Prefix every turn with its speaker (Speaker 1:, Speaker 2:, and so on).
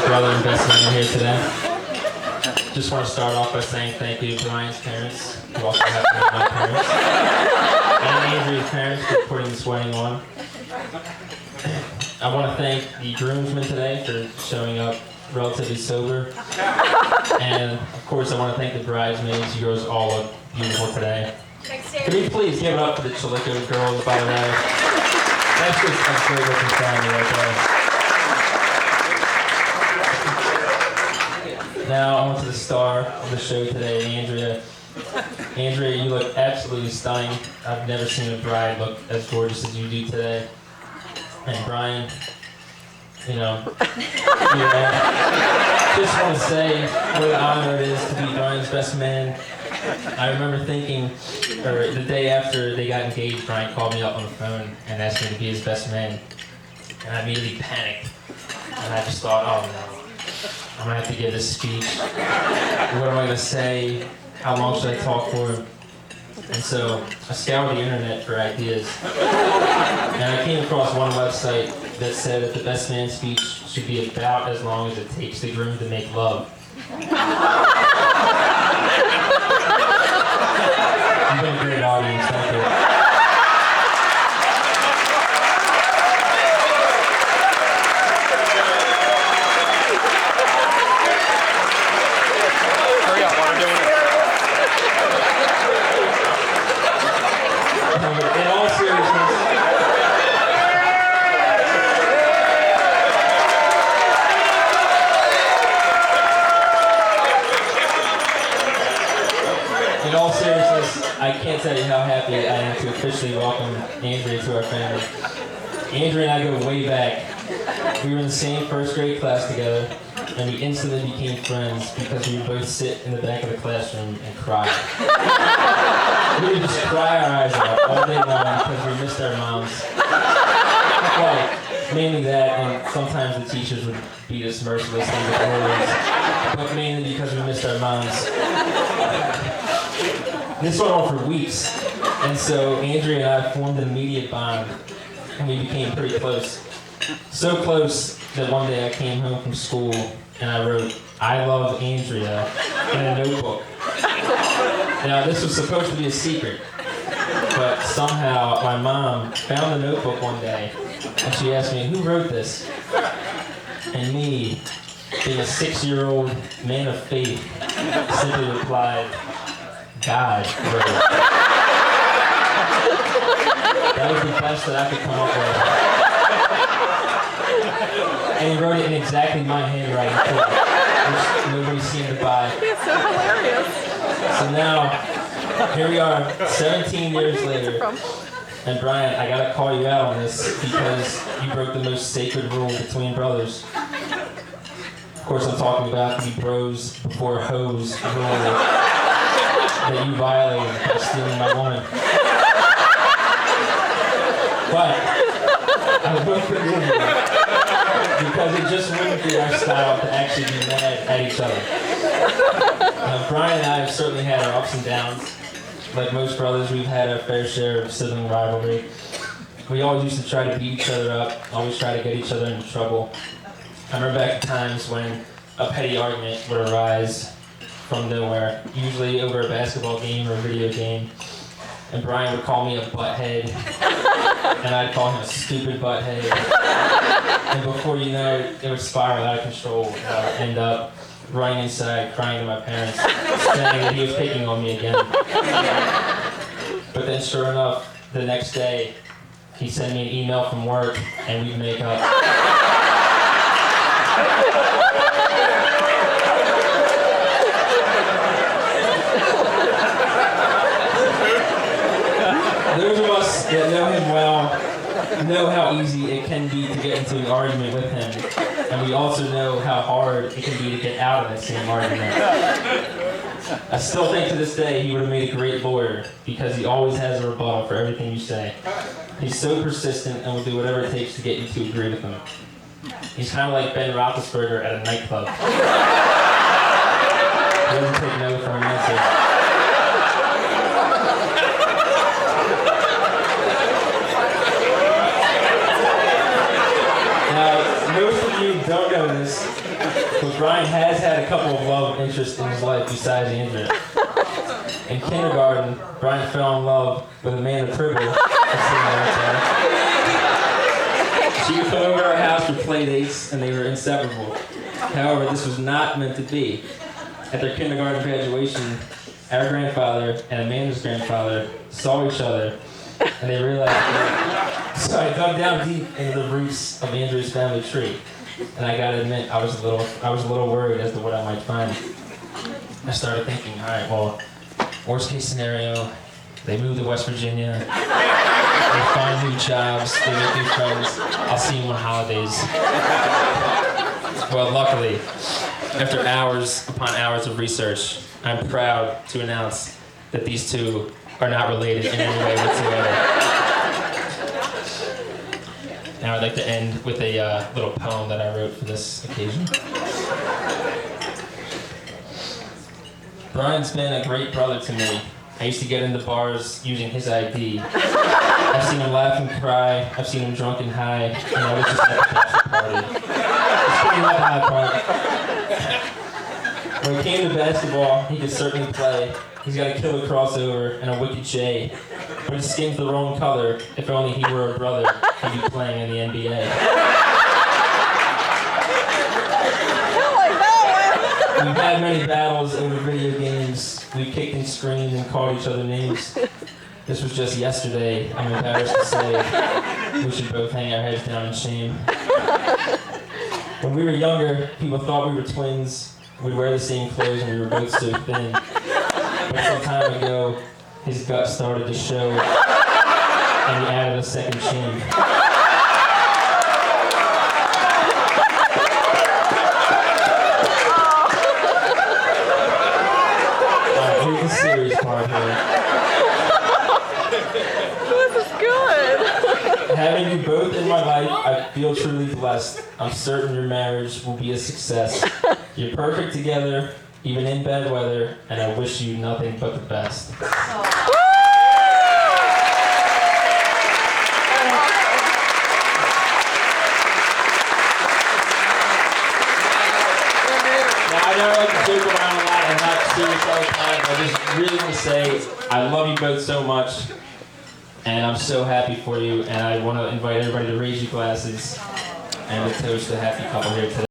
Speaker 1: brother and best man here today. Just want to start off by saying thank you to Brian's parents, who also happen to be my parents, and Andrea's parents for putting this wedding on. I want to thank the groomsmen today for showing up relatively sober. And of course, I want to thank the bridesmaids. You girls all look beautiful today. Can we please give it up for the Chilico girls, by the way? That's just a great looking family right there. Now on to the star of the show today, Andrea. Andrea, you look absolutely stunning. I've never seen a bride look as gorgeous as you do today. And Brian, just want to say what an honor it is to be Brian's best man. I remember thinking, or the day after they got engaged, Brian called me up on the phone and asked me to be his best man. And I immediately panicked. And I just thought, oh no, I'm going to have to give this speech. What am I going to say? How long should I talk for? And so I scoured the internet for ideas. And I came across one website that said that the best man speech should be about as long as it takes the groom to make love. You've been a great audience, thank you.
Speaker 2: Hurry up while we're doing it.
Speaker 1: In all seriousness, I can't tell you how happy I am to officially welcome Andrea to our family. Andrea and I go way back. We were in the same first grade class together, and we instantly became friends because we would both sit in the back of the classroom and cry. We would just cry our eyes out all day long because we missed our moms. Well, mainly that, and sometimes the teachers would beat us mercilessly with words, but mainly because we missed our moms. This went on for weeks, and so Andrea and I formed an immediate bond, and we became pretty close. So close that one day I came home from school and I wrote, "I love Andrea," in a notebook. Now this was supposed to be a secret, but somehow my mom found the notebook one day, and she asked me, "Who wrote this?" And me, being a 6-year-old man of faith, simply replied, "God wrote it." That was the best that I could come up with. And he wrote it in exactly my handwriting too, which nobody seemed to buy.
Speaker 3: It's so hilarious.
Speaker 1: So now, here we are, 17 years later. And Brian, I gotta call you out on this because you broke the most sacred rule between brothers. Of course, I'm talking about the bros before hoes rule that you violated by stealing my woman. But I will forgive you because it just wouldn't be our style to actually be mad at each other. Brian and I have certainly had our ups and downs. Like most brothers, we've had our fair share of sibling rivalry. We always used to try to beat each other up, always try to get each other into trouble. I remember back at times when a petty argument would arise from nowhere, usually over a basketball game or a video game. And Brian would call me a butthead, and I'd call him a stupid butthead. And before you know it, it would spiral out of control, and I would end up running inside, crying to my parents, saying that he was picking on me again. But then sure enough, the next day, he sent me an email from work, and we'd make up. Those of us that know him well know how easy it can be to get into an argument with him, and we also know how hard it can be to get out of that same argument. I still think to this day he would have made a great lawyer because he always has a rebuttal for everything you say. He's so persistent and will do whatever it takes to get you to agree with him. He's kind of like Ben Roethlisberger at a nightclub. He doesn't take no for an answer. Most of you don't know this, Brian has had a couple of love interests in his life besides Andrea. In kindergarten, Brian fell in love with Amanda Tribble. She would come over to our house for play dates, and they were inseparable. However, this was not meant to be. At their kindergarten graduation, our grandfather and Amanda's grandfather saw each other, and they realized. So I dug down deep into the roots of Andrew's family tree, and I gotta admit, I was a little worried as to what I might find. I started thinking, all right, well, worst case scenario, they move to West Virginia, they find new jobs, they make new friends. I'll see them on holidays. Well, luckily, after hours upon hours of research, I'm proud to announce that these two are not related in any way whatsoever. Now I'd like to end with a little poem that I wrote for this occasion. Brian's been a great brother to me. I used to get into bars using his ID. I've seen him laugh and cry. I've seen him drunk and high. And I was just at the bachelor party. It's pretty much high part. When it came to basketball, he could certainly play. He's got a killer crossover and a wicked J. But his skin's the wrong color. If only he were a brother, he'd be playing in the NBA. We've had many battles over video games. We kicked and screamed and called each other names. This was just yesterday. I'm embarrassed to say we should both hang our heads down in shame. When we were younger, people thought we were twins. We'd wear the same clothes and we were both so thin. But some time ago, his gut started to show, and he added a second chin. Here's the serious part here.
Speaker 2: This is good.
Speaker 1: Having you both in my life, I feel truly blessed. I'm certain your marriage will be a success. You're perfect together, even in bad weather, and I wish you nothing but the best. I know I like to joke around a lot and not serious all the time, but I just really want to say I love you both so much, and I'm so happy for you, and I want to invite everybody to raise your glasses and to toast the happy couple here today.